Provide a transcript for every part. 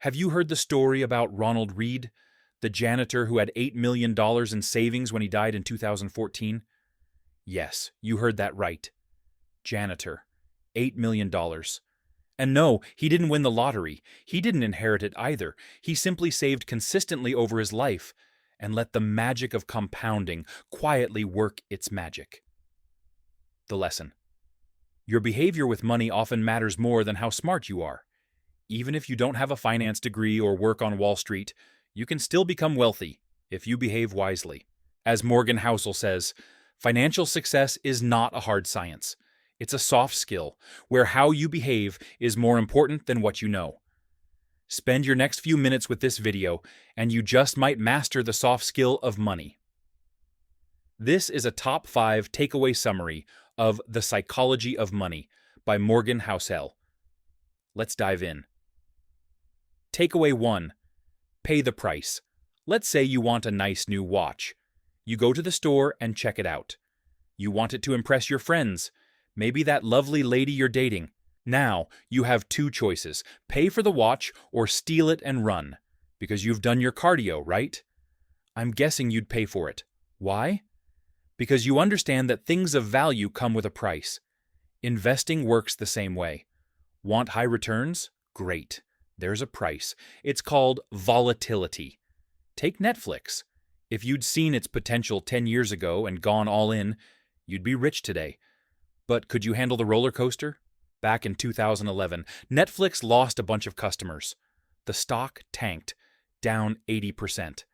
Have you heard the story about Ronald Reed, the janitor who had $8 million in savings when he died in 2014? Yes, you heard that right. Janitor. $8 million. And no, he didn't win the lottery. He didn't inherit it either. He simply saved consistently over his life and let the magic of compounding quietly work its magic. The lesson. Your behavior with money often matters more than how smart you are. Even if you don't have a finance degree or work on Wall Street, you can still become wealthy if you behave wisely. As Morgan Housel says, financial success is not a hard science. It's a soft skill, where how you behave is more important than what you know. Spend your next few minutes with this video, and you just might master the soft skill of money. This is a top 5 takeaway summary of The Psychology of Money by Morgan Housel. Let's dive in. Takeaway 1. Pay the price. Let's say you want a nice new watch. You go to the store and check it out. You want it to impress your friends, maybe that lovely lady you're dating. Now, you have 2 choices. Pay for the watch or steal it and run, because you've done your cardio, right? I'm guessing you'd pay for it. Why? Because you understand that things of value come with a price. Investing works the same way. Want high returns? Great. There's a price. It's called volatility. Take Netflix. If you'd seen its potential 10 years ago and gone all in, you'd be rich today. But could you handle the roller coaster? Back in 2011, Netflix lost a bunch of customers. The stock tanked, down 80%.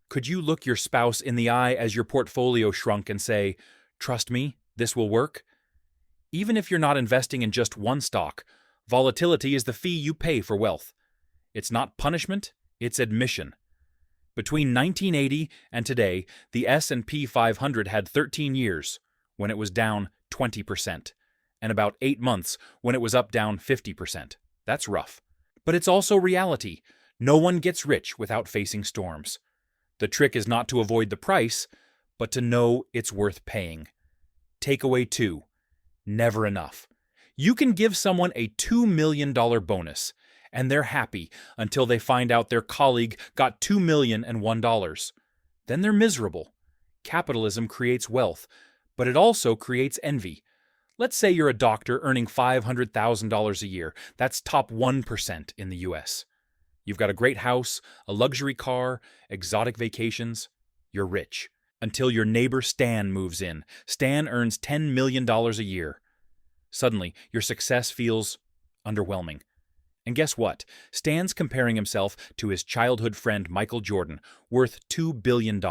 Could you look your spouse in the eye as your portfolio shrunk and say, "Trust me, this will work"? Even if you're not investing in just one stock, volatility is the fee you pay for wealth. It's not punishment, it's admission. Between 1980 and today, the S&P 500 had 13 years when it was down 20%, and about 8 months when it was up down 50%. That's rough. But it's also reality. No one gets rich without facing storms. The trick is not to avoid the price, but to know it's worth paying. Takeaway 2. Never enough. You can give someone a $2 million bonus, and they're happy until they find out their colleague got $2,001. Then they're miserable. Capitalism creates wealth, but it also creates envy. Let's say you're a doctor earning $500,000 a year. That's top 1% in the US. You've got a great house, a luxury car, exotic vacations. You're rich. Until your neighbor Stan moves in. Stan earns $10 million a year. Suddenly, your success feels underwhelming. And guess what? Stan's comparing himself to his childhood friend Michael Jordan, worth $2 billion.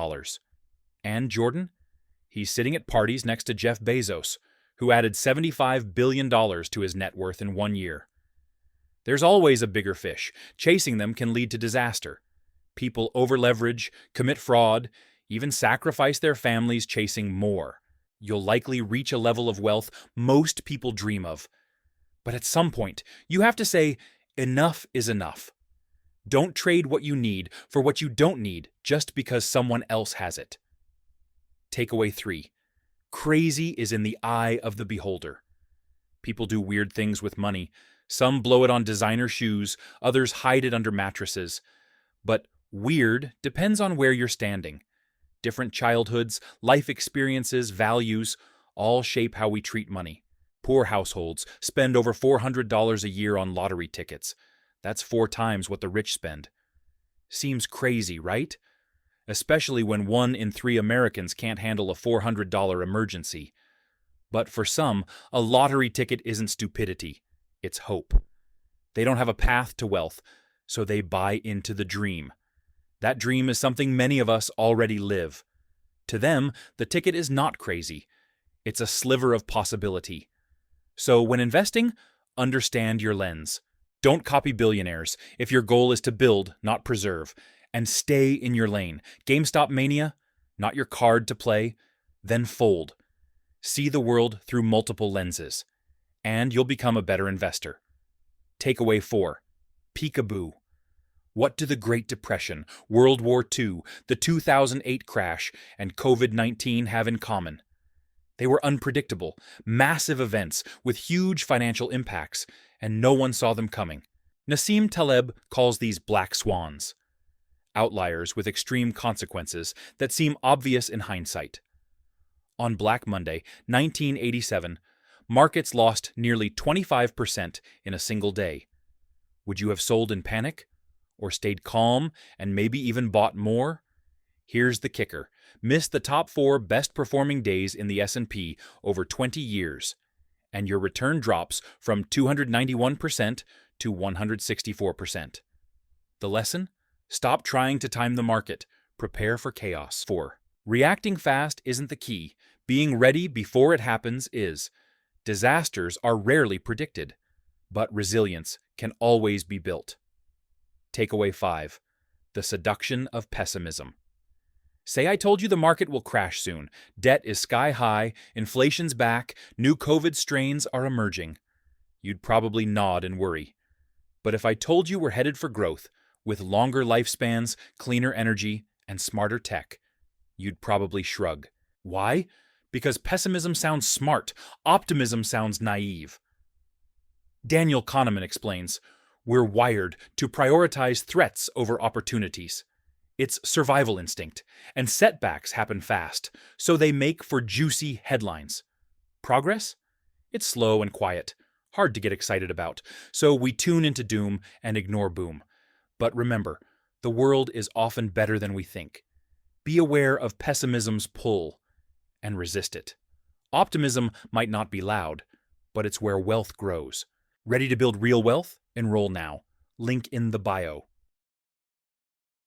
And Jordan? He's sitting at parties next to Jeff Bezos, who added $75 billion to his net worth in 1 year. There's always a bigger fish. Chasing them can lead to disaster. People over-leverage, commit fraud, even sacrifice their families chasing more. You'll likely reach a level of wealth most people dream of. But at some point, you have to say, enough is enough. Don't trade what you need for what you don't need just because someone else has it. Takeaway 3. Crazy is in the eye of the beholder. People do weird things with money. Some blow it on designer shoes, others hide it under mattresses. But weird depends on where you're standing. Different childhoods, life experiences, values, all shape how we treat money. Poor households spend over $400 a year on lottery tickets. That's 4 times what the rich spend. Seems crazy, right? Especially when 1 in 3 Americans can't handle a $400 emergency. But for some, a lottery ticket isn't stupidity. It's hope. They don't have a path to wealth, so they buy into the dream. That dream is something many of us already live. To them, the ticket is not crazy. It's a sliver of possibility. So when investing, understand your lens. Don't copy billionaires if your goal is to build, not preserve. And stay in your lane. GameStop mania, not your card to play. Then fold. See the world through multiple lenses. And you'll become a better investor. Takeaway 4. Peekaboo. What do the Great Depression, World War II, the 2008 crash, and COVID-19 have in common? They were unpredictable, massive events with huge financial impacts, and no one saw them coming. Nassim Taleb calls these black swans, outliers with extreme consequences that seem obvious in hindsight. On Black Monday, 1987, markets lost nearly 25% in a single day. Would you have sold in panic? Or stayed calm and maybe even bought more? Here's the kicker. Miss the top 4 best-performing days in the S&P over 20 years, and your return drops from 291% to 164%. The lesson? Stop trying to time the market. Prepare for chaos. 4. Reacting fast isn't the key. Being ready before it happens is. Disasters are rarely predicted, but resilience can always be built. Takeaway 5. The seduction of pessimism. Say I told you the market will crash soon. Debt is sky high, inflation's back, new COVID strains are emerging. You'd probably nod and worry. But if I told you we're headed for growth, with longer lifespans, cleaner energy, and smarter tech, you'd probably shrug. Why? Because pessimism sounds smart, optimism sounds naive. Daniel Kahneman explains, we're wired to prioritize threats over opportunities. It's survival instinct, and setbacks happen fast, so they make for juicy headlines. Progress? It's slow and quiet, hard to get excited about, so we tune into doom and ignore boom. But remember, the world is often better than we think. Be aware of pessimism's pull and resist it. Optimism might not be loud, but it's where wealth grows. Ready to build real wealth? Enroll now. Link in the bio.